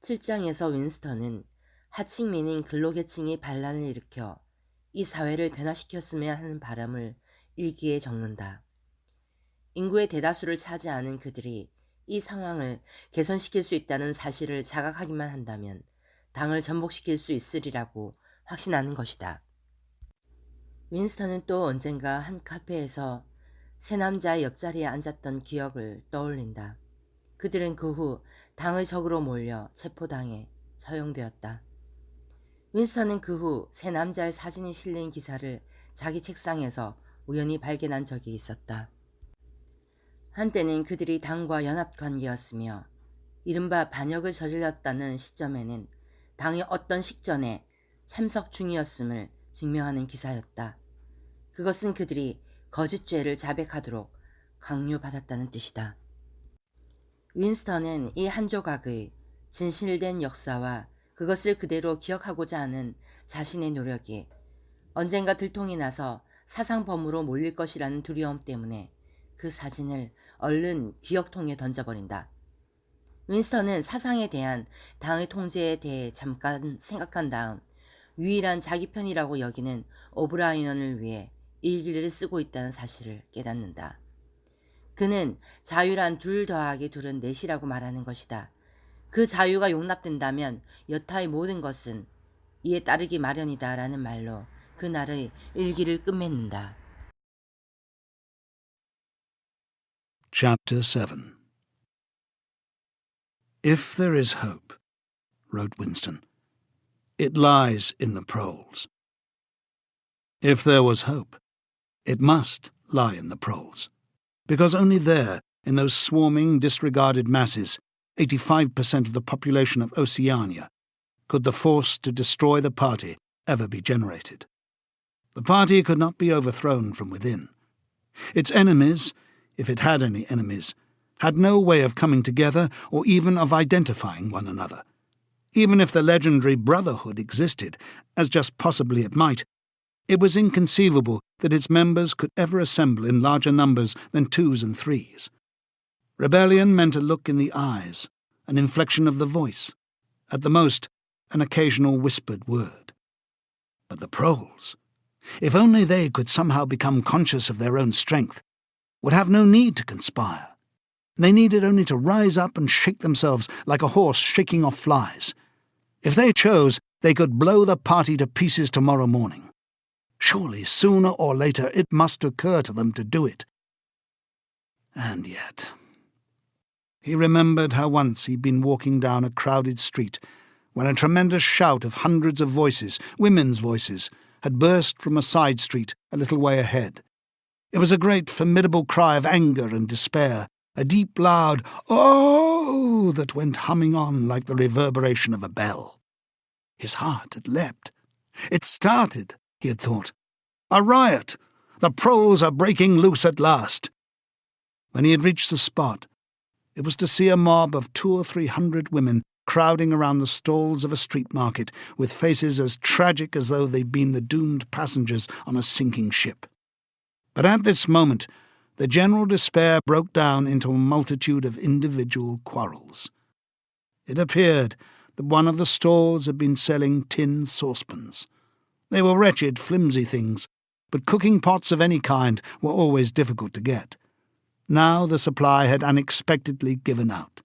7장에서 윈스턴은 하층민인 근로계층이 반란을 일으켜 이 사회를 변화시켰으면 하는 바람을 일기에 적는다. 인구의 대다수를 차지하는 그들이 이 상황을 개선시킬 수 있다는 사실을 자각하기만 한다면 당을 전복시킬 수 있으리라고 확신하는 것이다. 윈스턴은 또 언젠가 한 카페에서 세 남자의 옆자리에 앉았던 기억을 떠올린다. 그들은 그 후 당의 적으로 몰려 체포당해 처형되었다. 윈스턴은 그 후 세 남자의 사진이 실린 기사를 자기 책상에서 우연히 발견한 적이 있었다. 한때는 그들이 당과 연합관계였으며 이른바 반역을 저질렀다는 시점에는 당의 어떤 식전에 참석 중이었음을 증명하는 기사였다. 그것은 그들이 거짓죄를 자백하도록 강요받았다는 뜻이다. 윈스턴은 이 한 조각의 진실된 역사와 그것을 그대로 기억하고자 하는 자신의 노력이 언젠가 들통이 나서 사상범으로 몰릴 것이라는 두려움 때문에 그 사진을 얼른 기억통에 던져버린다. 윈스턴은 사상에 대한 당의 통제에 대해 잠깐 생각한 다음 유일한 자기 편이라고 여기는 오브라이언을 위해 일기를 쓰고 있다는 사실을 깨닫는다. 그는 자유란 2 더하기 2은 4이라고 말하는 것이다. 그 자유가 용납된다면 여타의 모든 것은 이에 따르기 마련이다 라는 말로 그날의 일기를 끝맺는다. Chapter 7 If there is hope, wrote Winston, it lies in the proles. If there was hope, it must lie in the proles, because only there, in those swarming, disregarded masses, 85% of the population of Oceania, could the force to destroy the party ever be generated. The party could not be overthrown from within. Its enemies, if it had any enemies, had no way of coming together or even of identifying one another. Even if the legendary Brotherhood existed, as just possibly it might, it was inconceivable that its members could ever assemble in larger numbers than 2s and 3s. Rebellion meant a look in the eyes, an inflection of the voice, at the most, an occasional whispered word. But the proles, if only they could somehow become conscious of their own strength, would have no need to conspire. They needed only to rise up and shake themselves like a horse shaking off flies. If they chose, they could blow the party to pieces tomorrow morning. Surely, sooner or later, it must occur to them to do it. And yet, he remembered how once he'd been walking down a crowded street when a tremendous shout of hundreds of voices, women's voices, had burst from a side street a little way ahead. It was a great, formidable cry of anger and despair, a deep, loud "Oh!" that went humming on like the reverberation of a bell. His heart had leapt. It started, he had thought. A riot! The proles are breaking loose at last. When he had reached the spot, it was to see a mob of 200 or 300 women crowding around the stalls of a street market with faces as tragic as though they'd been the doomed passengers on a sinking ship. But at this moment, the general despair broke down into a multitude of individual quarrels. It appeared that one of the stalls had been selling tin saucepans. They were wretched, flimsy things, but cooking pots of any kind were always difficult to get. Now the supply had unexpectedly given out.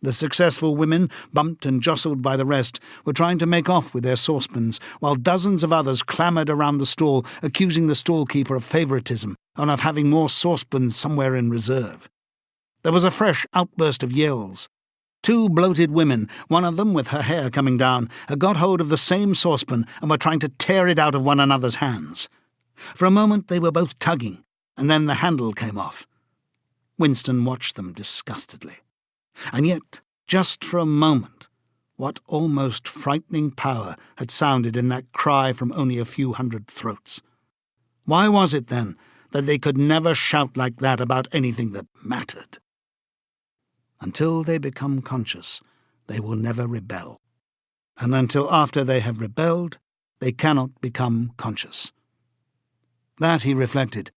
The successful women, bumped and jostled by the rest, were trying to make off with their saucepans, while dozens of others clamoured around the stall, accusing the stall-keeper of favouritism and of having more saucepans somewhere in reserve. There was a fresh outburst of yells. 2 bloated women, one of them with her hair coming down, had got hold of the same saucepan and were trying to tear it out of one another's hands. For a moment they were both tugging, and then the handle came off. Winston watched them disgustedly. And yet, just for a moment, what almost frightening power had sounded in that cry from only a few hundred throats. Why was it, then, that they could never shout like that about anything that mattered? Until they become conscious, they will never rebel. And until after they have rebelled, they cannot become conscious. That, he reflected,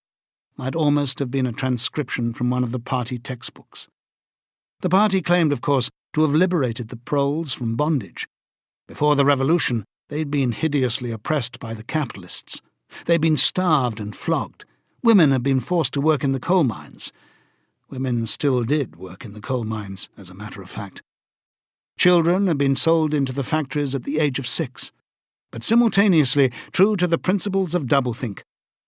might almost have been a transcription from one of the party textbooks. The party claimed, of course, to have liberated the proles from bondage. Before the revolution, they'd been hideously oppressed by the capitalists. They'd been starved and flogged. Women had been forced to work in the coal mines. Women still did work in the coal mines, as a matter of fact. Children had been sold into the factories at the age of 6. But simultaneously, true to the principles of doublethink,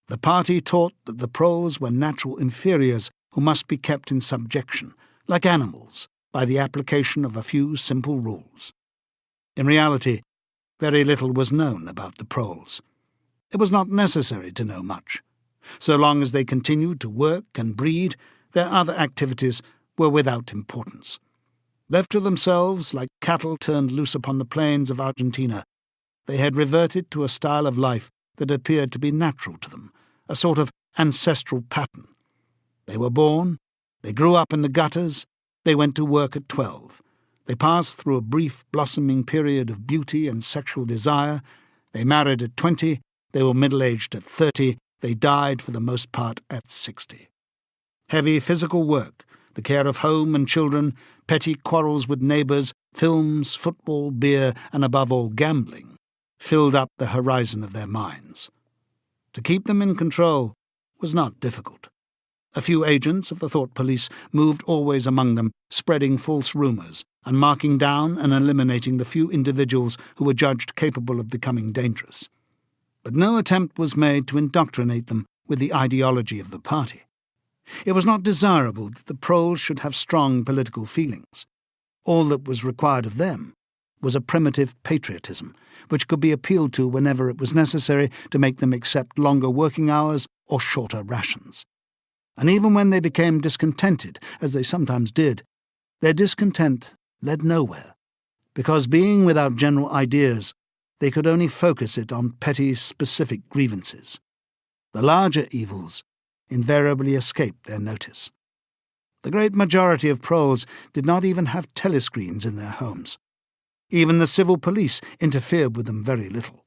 the party taught that the proles were natural inferiors who must be kept in subjection, like animals, by the application of a few simple rules. In reality, very little was known about the proles. It was not necessary to know much. So long as they continued to work and breed, their other activities were without importance. Left to themselves, like cattle turned loose upon the plains of Argentina, they had reverted to a style of life that appeared to be natural to them, a sort of ancestral pattern. They were born, they grew up in the gutters, they went to work at 12. They passed through a brief blossoming period of beauty and sexual desire. They married at 20, they were middle-aged at 30, they died for the most part at 60. Heavy physical work, the care of home and children, petty quarrels with neighbours, films, football, beer, and above all gambling, filled up the horizon of their minds. To keep them in control was not difficult. A few agents of the thought police moved always among them, spreading false rumours and marking down and eliminating the few individuals who were judged capable of becoming dangerous. But no attempt was made to indoctrinate them with the ideology of the party. It was not desirable that the proles should have strong political feelings. All that was required of them was a primitive patriotism, which could be appealed to whenever it was necessary to make them accept longer working hours or shorter rations. And even when they became discontented, as they sometimes did, their discontent led nowhere, because being without general ideas, they could only focus it on petty, specific grievances. The larger evils invariably escaped their notice. The great majority of proles did not even have telescreens in their homes. Even the civil police interfered with them very little.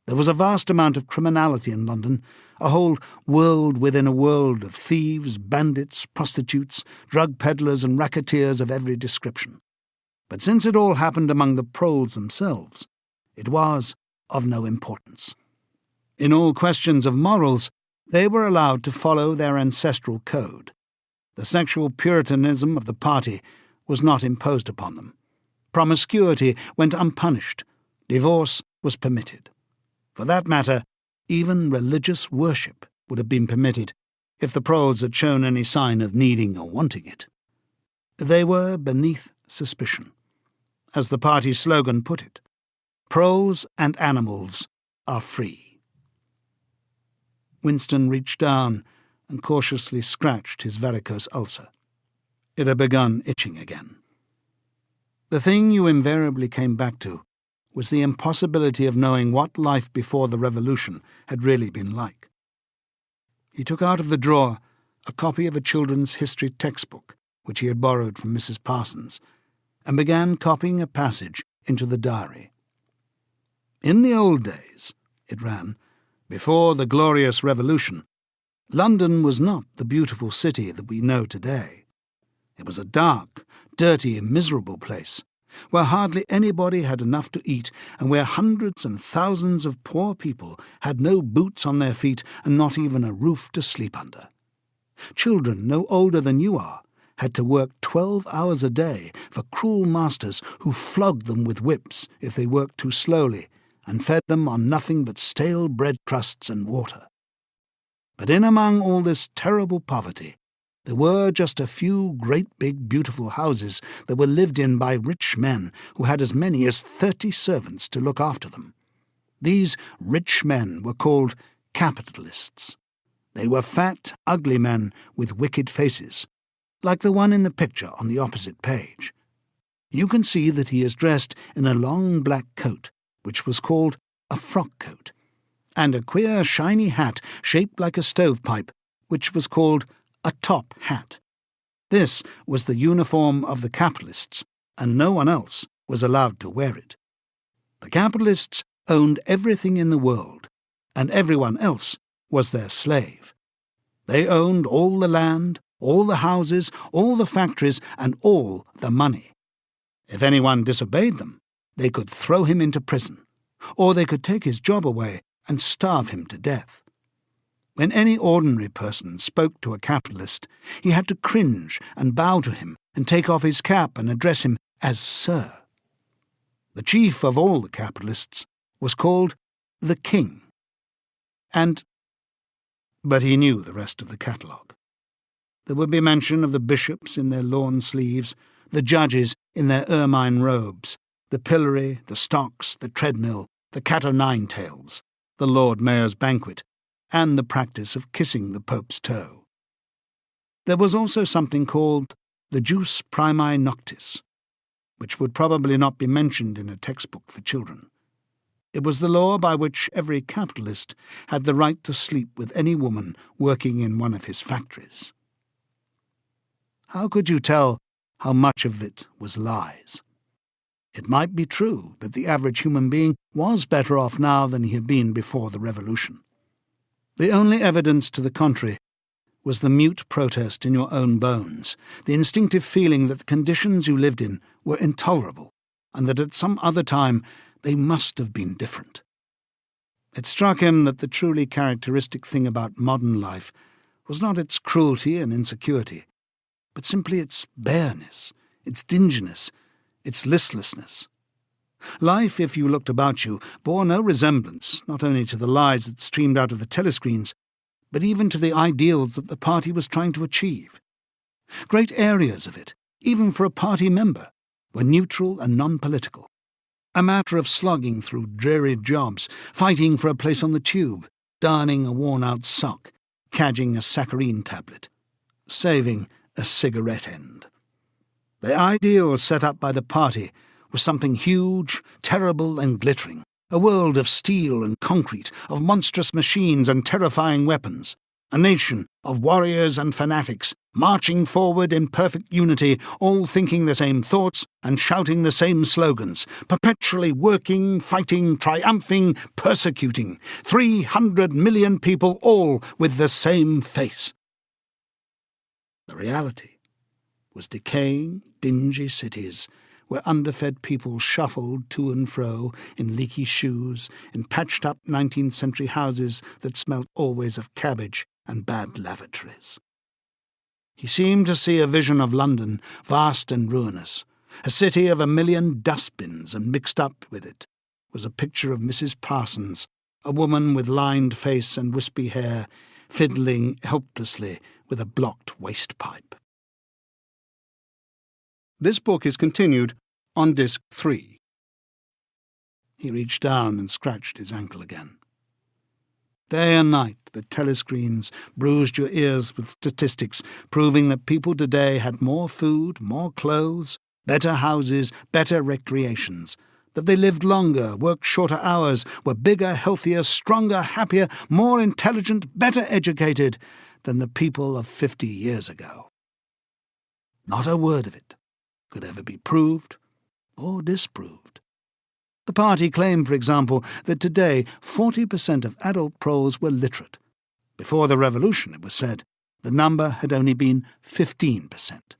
There was a vast amount of criminality in London, a whole world within a world of thieves, bandits, prostitutes, drug peddlers and racketeers of every description. But since it all happened among the proles themselves, it was of no importance. In all questions of morals, they were allowed to follow their ancestral code. The sexual puritanism of the party was not imposed upon them. Promiscuity went unpunished. Divorce was permitted. For that matter, even religious worship would have been permitted if the proles had shown any sign of needing or wanting it. They were beneath suspicion. As the party's slogan put it, proles and animals are free. Winston reached down and cautiously scratched his varicose ulcer. It had begun itching again. The thing you invariably came back to was the impossibility of knowing what life before the revolution had really been like. He took out of the drawer a copy of a children's history textbook, which he had borrowed from Mrs. Parsons, and began copying a passage into the diary. In the old days, it ran, before the glorious revolution, London was not the beautiful city that we know today. It was a dark, dirty and miserable place, where hardly anybody had enough to eat and where hundreds and thousands of poor people had no boots on their feet and not even a roof to sleep under. Children no older than you are had to work 12 hours a day for cruel masters who flogged them with whips if they worked too slowly and fed them on nothing but stale bread crusts and water. But in among all this terrible poverty, there were just a few great big beautiful houses that were lived in by rich men who had as many as 30 servants to look after them. These rich men were called capitalists. They were fat, ugly men with wicked faces, like the one in the picture on the opposite page. You can see that he is dressed in a long black coat, which was called a frock coat, and a queer shiny hat shaped like a stovepipe, which was called a top hat. This was the uniform of the capitalists, and no one else was allowed to wear it. The capitalists owned everything in the world, and everyone else was their slave. They owned all the land, all the houses, all the factories, and all the money. If anyone disobeyed them, they could throw him into prison, or they could take his job away and starve him to death. When any ordinary person spoke to a capitalist, he had to cringe and bow to him and take off his cap and address him as Sir. The chief of all the capitalists was called the King. But he knew the rest of the catalogue. There would be mention of the bishops in their lawn sleeves, the judges in their ermine robes, the pillory, the stocks, the treadmill, the cat-o'-nine-tails, the Lord Mayor's banquet, and the practice of kissing the Pope's toe. There was also something called the jus primae noctis, which would probably not be mentioned in a textbook for children. It was the law by which every capitalist had the right to sleep with any woman working in one of his factories. How could you tell how much of it was lies? It might be true that the average human being was better off now than he had been before the revolution. The only evidence to the contrary was the mute protest in your own bones, the instinctive feeling that the conditions you lived in were intolerable, and that at some other time they must have been different. It struck him that the truly characteristic thing about modern life was not its cruelty and insecurity, but simply its bareness, its dinginess, its listlessness. Life, if you looked about you, bore no resemblance not only to the lies that streamed out of the telescreens, but even to the ideals that the party was trying to achieve. Great areas of it, even for a party member, were neutral and non-political, a matter of slogging through dreary jobs, fighting for a place on the tube, darning a worn-out sock, cadging a saccharine tablet, saving a cigarette end. The ideal set up by the party was something huge, terrible and glittering, a world of steel and concrete, of monstrous machines and terrifying weapons, a nation of warriors and fanatics, marching forward in perfect unity, all thinking the same thoughts and shouting the same slogans, perpetually working, fighting, triumphing, persecuting, 300 million people all with the same face. The reality was decaying, dingy cities where underfed people shuffled to and fro in leaky shoes, in patched-up 19th-century houses that smelt always of cabbage and bad lavatories. He seemed to see a vision of London, vast and ruinous. A city of 1,000,000 dustbins, and mixed up with it was a picture of Mrs. Parsons, a woman with lined face and wispy hair, fiddling helplessly with a blocked waste-pipe. This book is continued on disc 3. He reached down and scratched his ankle again. Day and night the telescreens bruised your ears with statistics proving that people today had more food, more clothes, better houses, better recreations, that they lived longer, worked shorter hours, were bigger, healthier, stronger, happier, more intelligent, better educated than the people of 50 years ago. Not a word of it could ever be proved or disproved. The party claimed, for example, that today 40% of adult proles were literate. Before the revolution, it was said, the number had only been 15%.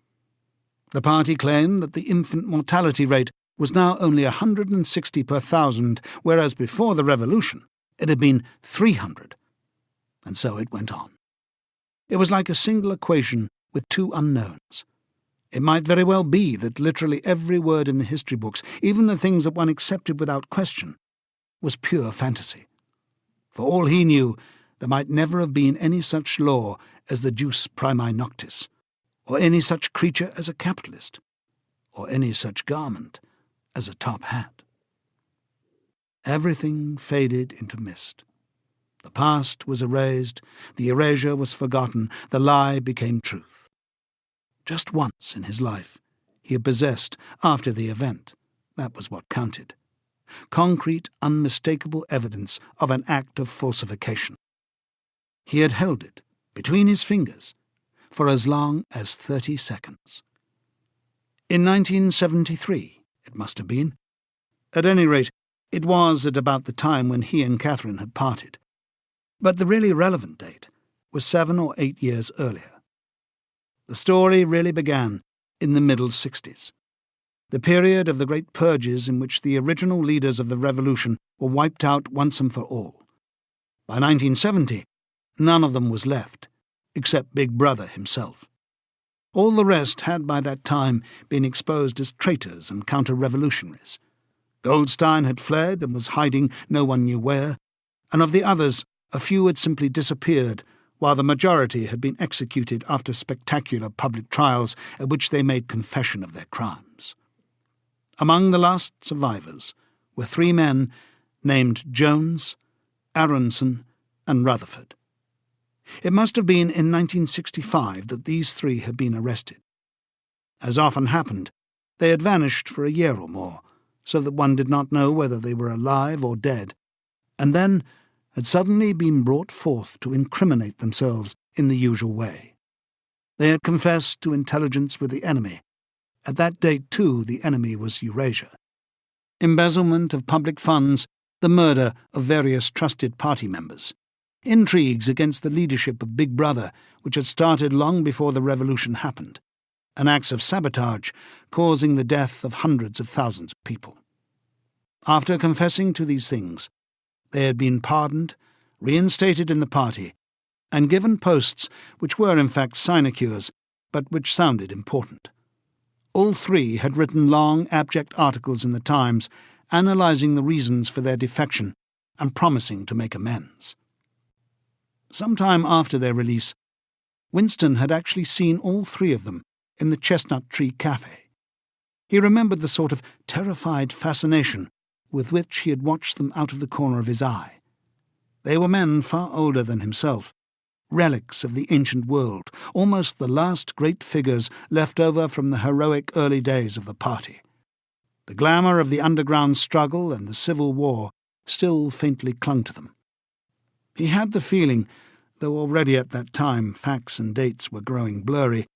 The party claimed that the infant mortality rate was now only 160 per 1,000, whereas before the revolution it had been 300. And so it went on. It was like a single equation with two unknowns. It might very well be that literally every word in the history books, even the things that one accepted without question, was pure fantasy. For all he knew, there might never have been any such law as the jus primae noctis, or any such creature as a capitalist, or any such garment as a top hat. Everything faded into mist. The past was erased, the erasure was forgotten, the lie became truth. Just once in his life he had possessed, after the event, that was what counted, concrete, unmistakable evidence of an act of falsification. He had held it between his fingers for as long as 30 seconds. In 1973, it must have been. At any rate, it was at about the time when he and Catherine had parted. But the really relevant date was 7 or 8 years earlier. The story really began in the middle 60s. the period of the great purges in which the original leaders of the revolution were wiped out once and for all. By 1970, none of them was left, except Big Brother himself. All the rest had by that time been exposed as traitors and counter-revolutionaries. Goldstein had fled and was hiding no one knew where, and of the others, a few had simply disappeared, while the majority had been executed after spectacular public trials at which they made confession of their crimes. Among the last survivors were 3 men named Jones, Aronson, and Rutherford. It must have been in 1965 that these 3 had been arrested. As often happened, they had vanished for a year or more, so that one did not know whether they were alive or dead, and then had suddenly been brought forth to incriminate themselves in the usual way. They had confessed to intelligence with the enemy. At that date, too, the enemy was Eurasia. Embezzlement of public funds, the murder of various trusted party members, intrigues against the leadership of Big Brother, which had started long before the revolution happened, and acts of sabotage causing the death of hundreds of thousands of people. After confessing to these things, they had been pardoned, reinstated in the party, and given posts which were in fact sinecures, but which sounded important. All 3 had written long, abject articles in the Times analysing the reasons for their defection and promising to make amends. Some time after their release, Winston had actually seen all 3 of them in the Chestnut Tree Cafe. He remembered the sort of terrified fascination with which he had watched them out of the corner of his eye. They were men far older than himself, relics of the ancient world, almost the last great figures left over from the heroic early days of the party. The glamour of the underground struggle and the Civil War still faintly clung to them. He had the feeling, though already at that time facts and dates were growing blurry,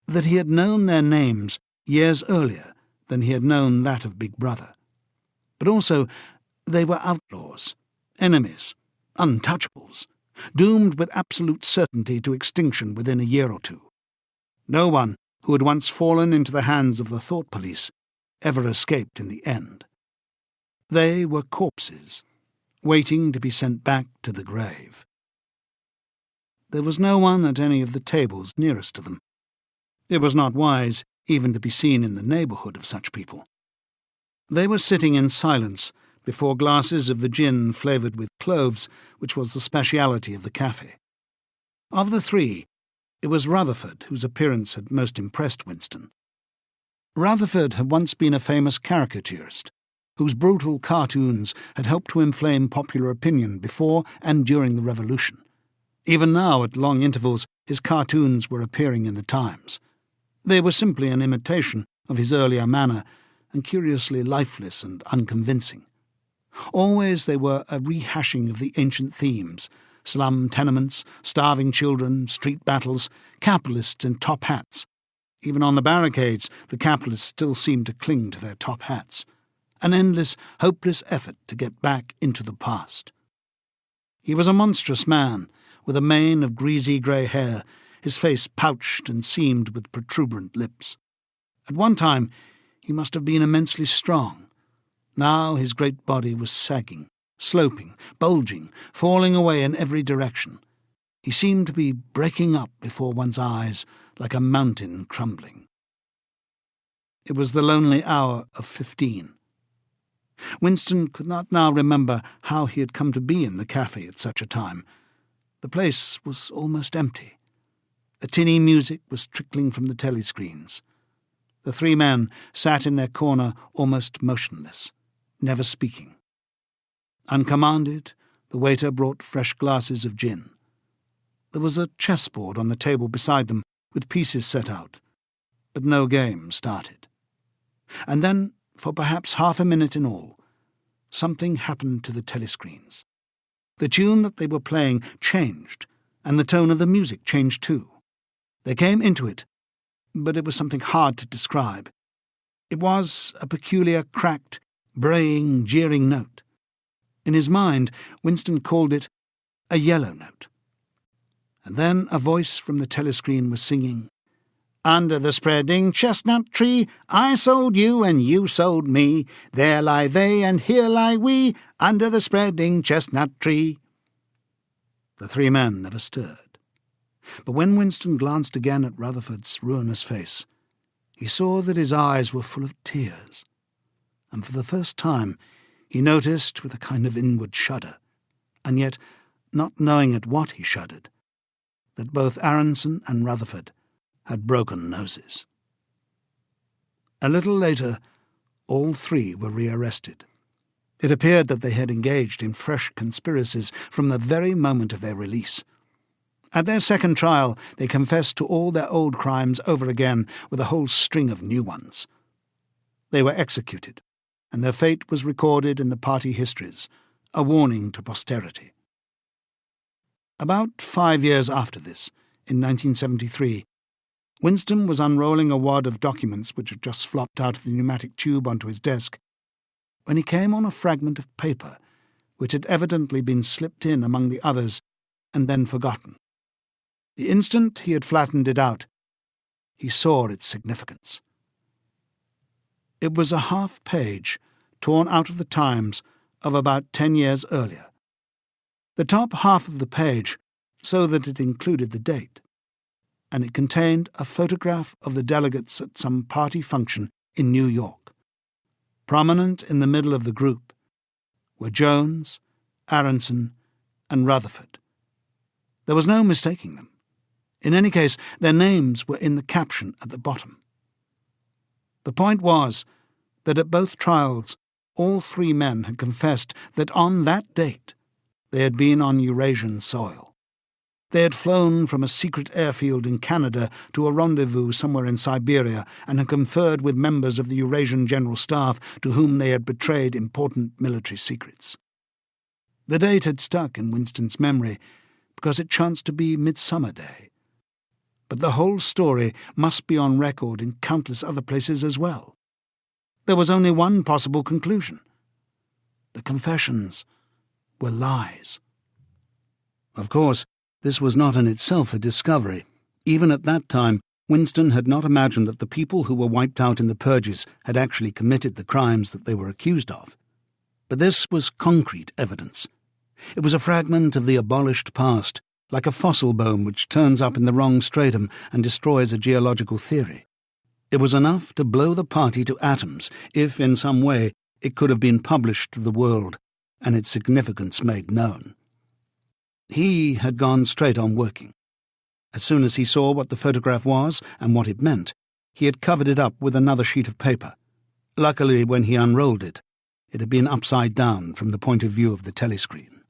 that he had known their names years earlier than he had known that of Big Brother. But also they were outlaws, enemies, untouchables, doomed with absolute certainty to extinction within a year or two. No one who had once fallen into the hands of the thought police ever escaped in the end. They were corpses, waiting to be sent back to the grave. There was no one at any of the tables nearest to them. It was not wise even to be seen in the neighbourhood of such people. They were sitting in silence before glasses of the gin flavoured with cloves, which was the speciality of the cafe. Of the 3, it was Rutherford whose appearance had most impressed Winston. Rutherford had once been a famous caricaturist, whose brutal cartoons had helped to inflame popular opinion before and during the Revolution. Even now, at long intervals, his cartoons were appearing in the Times. They were simply an imitation of his earlier manner, and curiously lifeless and unconvincing. Always they were a rehashing of the ancient themes: slum tenements, starving children, street battles, capitalists in top hats. Even on the barricades, the capitalists still seemed to cling to their top hats. An endless, hopeless effort to get back into the past. He was a monstrous man, with a mane of greasy grey hair, his face pouched and seamed with protuberant lips. At one time, he must have been immensely strong. Now his great body was sagging, sloping, bulging, falling away in every direction. He seemed to be breaking up before one's eyes like a mountain crumbling. It was the lonely hour of 15. Winston could not now remember how he had come to be in the cafe at such a time. The place was almost empty. A tinny music was trickling from the telescreens. The 3 men sat in their corner almost motionless, never speaking. Uncommanded, the waiter brought fresh glasses of gin. There was a chessboard on the table beside them with pieces set out, but no game started. And then, for perhaps half a minute in all, something happened to the telescreens. The tune that they were playing changed, and the tone of the music changed too. They came into it, but it was something hard to describe. It was a peculiar, cracked, braying, jeering note. In his mind, Winston called it a yellow note. And then a voice from the telescreen was singing, Under the spreading chestnut tree, I sold you and you sold me. There lie they and here lie we, under the spreading chestnut tree. The three men never stirred. But when Winston glanced again at Rutherford's ruinous face, he saw that his eyes were full of tears, and for the first time he noticed, with a kind of inward shudder, and yet not knowing at what he shuddered, that both Aronson and Rutherford had broken noses. A little later, all three were rearrested. It appeared that they had engaged in fresh conspiracies from the very moment of their release. At their second trial, they confessed to all their old crimes over again with a whole string of new ones. They were executed, and their fate was recorded in the party histories, a warning to posterity. About 5 years after this, in 1973, Winston was unrolling a wad of documents which had just flopped out of the pneumatic tube onto his desk, when he came on a fragment of paper which had evidently been slipped in among the others and then forgotten. The instant he had flattened it out, he saw its significance. It was a half-page torn out of the Times of about 10 years earlier. The top half of the page, so that it included the date, and it contained a photograph of the delegates at some party function in New York. Prominent in the middle of the group were Jones, Aronson, and Rutherford. There was no mistaking them. In any case, their names were in the caption at the bottom. The point was that at both trials, all three men had confessed that on that date they had been on Eurasian soil. They had flown from a secret airfield in Canada to a rendezvous somewhere in Siberia and had conferred with members of the Eurasian General Staff to whom they had betrayed important military secrets. The date had stuck in Winston's memory because it chanced to be Midsummer Day. But the whole story must be on record in countless other places as well. There was only one possible conclusion. The confessions were lies. Of course, this was not in itself a discovery. Even at that time, Winston had not imagined that the people who were wiped out in the purges had actually committed the crimes that they were accused of. But this was concrete evidence. It was a fragment of the abolished past, like a fossil bone which turns up in the wrong stratum and destroys a geological theory. It was enough to blow the party to atoms if, in some way, it could have been published to the world and its significance made known. He had gone straight on working. As soon as he saw what the photograph was and what it meant, he had covered it up with another sheet of paper. Luckily, when he unrolled it, it had been upside down from the point of view of the telescreen.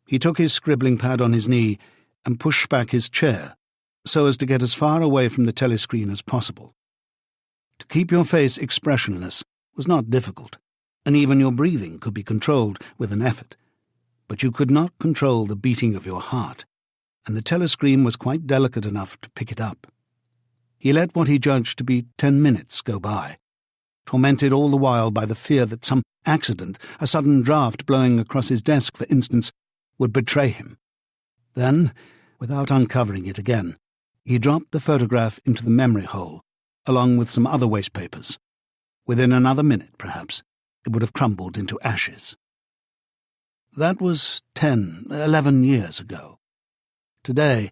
He took his scribbling pad on his knee and pushed back his chair so as to get as far away from the telescreen as possible. To keep your face expressionless was not difficult, and even your breathing could be controlled with an effort. But you could not control the beating of your heart, and the telescreen was quite delicate enough to pick it up. He let what he judged to be 10 minutes go by, tormented all the while by the fear that some accident, a sudden draught blowing across his desk, for instance, would betray him. Then, without uncovering it again, he dropped the photograph into the memory hole, along with some other waste papers. Within another minute, perhaps, it would have crumbled into ashes. That was 11 years ago. Today,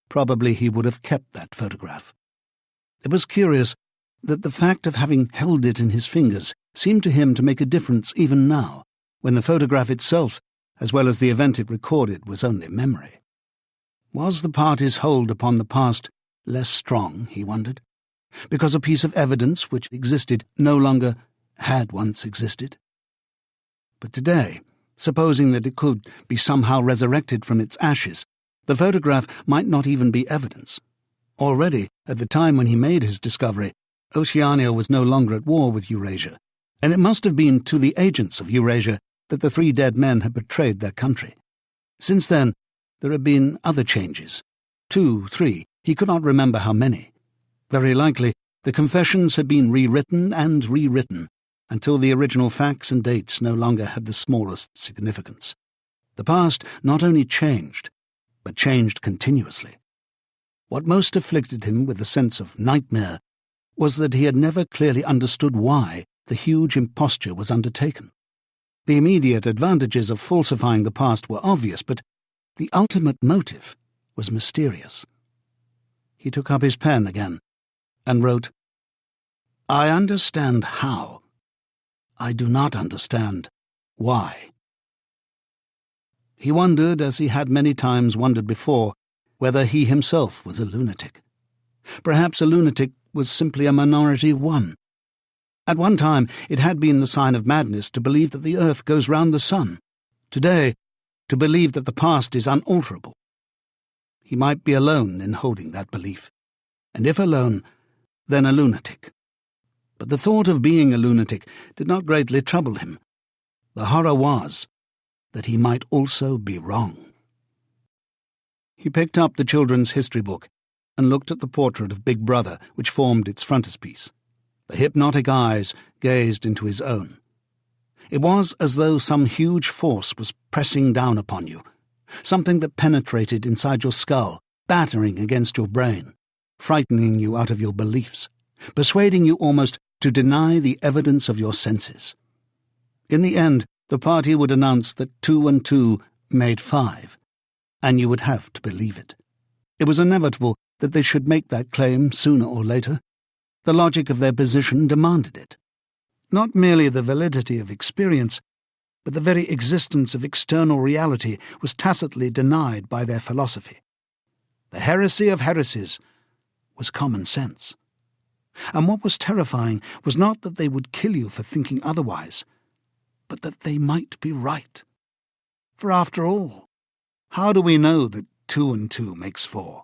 probably he would have kept that photograph. It was curious that the fact of having held it in his fingers seemed to him to make a difference even now, when the photograph itself, as well as the event it recorded, was only memory. Was the party's hold upon the past less strong, he wondered, because a piece of evidence which existed no longer had once existed? But today, supposing that it could be somehow resurrected from its ashes, the photograph might not even be evidence. Already, at the time when he made his discovery, Oceania was no longer at war with Eurasia, and it must have been to the agents of Eurasia that the three dead men had betrayed their country. Since then, there had been other changes. 2, 3, he could not remember how many. Very likely, the confessions had been rewritten and rewritten, until the original facts and dates no longer had the smallest significance. The past not only changed, but changed continuously. What most afflicted him with a sense of nightmare was that he had never clearly understood why the huge imposture was undertaken. The immediate advantages of falsifying the past were obvious, but the ultimate motive was mysterious. He took up his pen again and wrote, "I understand how. I do not understand why." He wondered, as he had many times wondered before, whether he himself was a lunatic. Perhaps a lunatic was simply a minority of one. At one time it had been the sign of madness to believe that the earth goes round the sun. Today, to believe that the past is unalterable. He might be alone in holding that belief, and if alone, then a lunatic. But the thought of being a lunatic did not greatly trouble him. The horror was that he might also be wrong. He picked up the children's history book and looked at the portrait of Big Brother which formed its frontispiece. The hypnotic eyes gazed into his own. It was as though some huge force was pressing down upon you, something that penetrated inside your skull, battering against your brain, frightening you out of your beliefs, persuading you almost to deny the evidence of your senses. In the end, the party would announce that 2 and 2 made 5, and you would have to believe it. It was inevitable that they should make that claim sooner or later. The logic of their position demanded it. Not merely the validity of experience, but the very existence of external reality was tacitly denied by their philosophy. The heresy of heresies was common sense. And what was terrifying was not that they would kill you for thinking otherwise, but that they might be right. For after all, how do we know that 2 and 2 makes 4?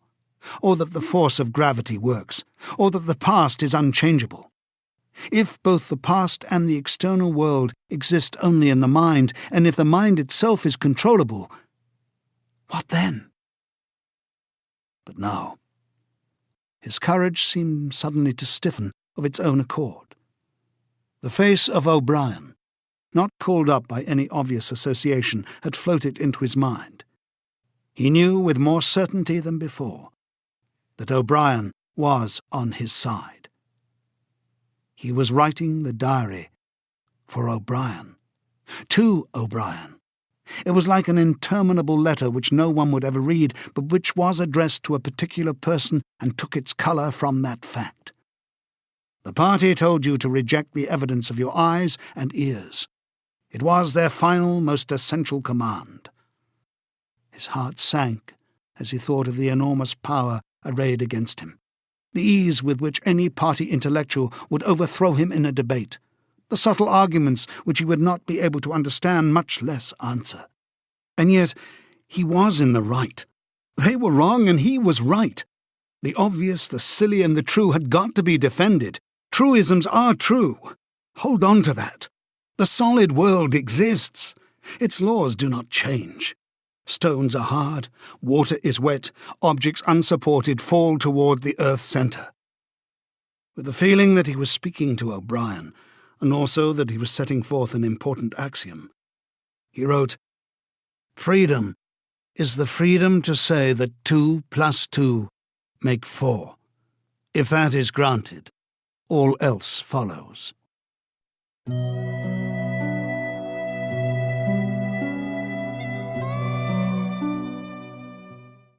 Or that the force of gravity works? Or that the past is unchangeable? If both the past and the external world exist only in the mind, and if the mind itself is controllable, what then? But no. His courage seemed suddenly to stiffen of its own accord. The face of O'Brien, not called up by any obvious association, had floated into his mind. He knew with more certainty than before that O'Brien was on his side. He was writing the diary for O'Brien, to O'Brien. It was like an interminable letter which no one would ever read, but which was addressed to a particular person and took its colour from that fact. The party told you to reject the evidence of your eyes and ears. It was their final, most essential command. His heart sank as he thought of the enormous power arrayed against him, the ease with which any party intellectual would overthrow him in a debate, the subtle arguments which he would not be able to understand, much less answer. And yet he was in the right. They were wrong and he was right. The obvious, the silly and the true had got to be defended. Truisms are true. Hold on to that. The solid world exists. Its laws do not change. Stones are hard, water is wet, objects unsupported fall toward the earth's centre. With the feeling that he was speaking to O'Brien, and also that he was setting forth an important axiom, he wrote, "Freedom is the freedom to say that 2 + 2 make 4. If that is granted, all else follows."